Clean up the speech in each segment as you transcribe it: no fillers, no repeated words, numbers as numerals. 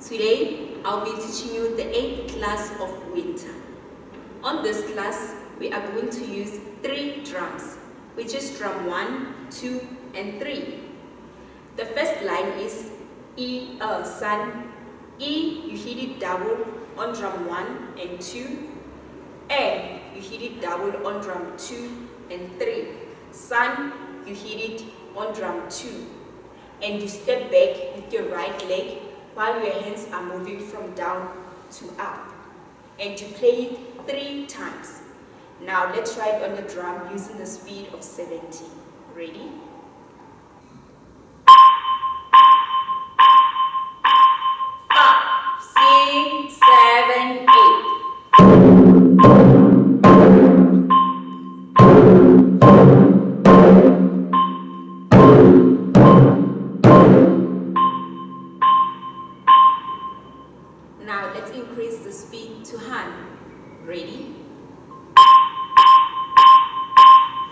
Today, I'll be teaching you the 8th class of winter. On this class, we are going to use 3 drums, which is drum 1, 2, and 3. The first line is E, San. E, you hit it double on drum 1 and 2. A, you hit it double on drum 2 and 3. San, you hit it on drum 2. And you step back with your right leg while your hands are moving from down to up. And you play it 3 times. Now let's try it on the drum using the speed of 70. Ready? Now let's increase the speed to 100. Ready?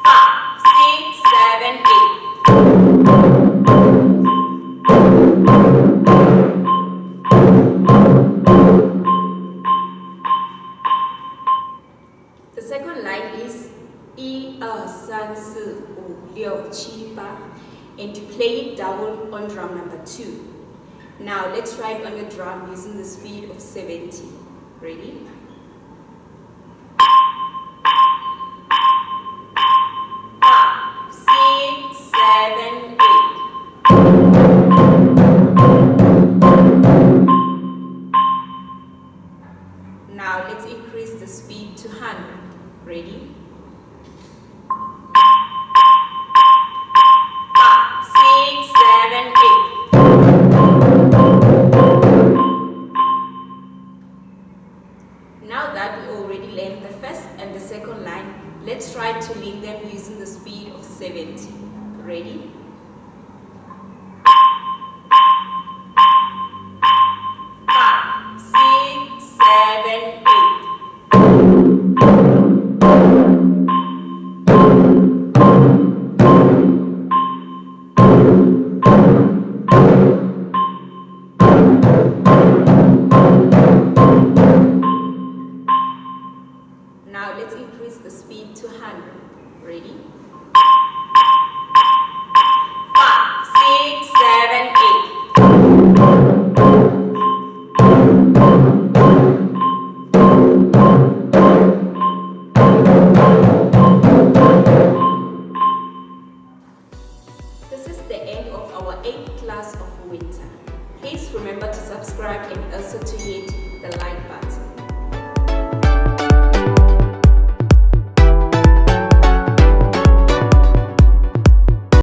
5, 6, 7, 8. The second line is 1, 2, 3, 4, 5, 6, 7, 8. And you play it double on drum number 2. Now let's try it on the drum using the speed of 70. Ready? 5, 6, 7, 8. Now let's increase the speed to 100. Ready? 5, 6, 7, 8. Now that we already learned the first and the second line, let's try to link them using the speed of 70. Ready? 5, 6, 7, 8. Now let's increase the speed to 100. Ready? 5, 6, 7, 8. This is the end of our 8th class of winter. Please remember to subscribe and also to hit the like button.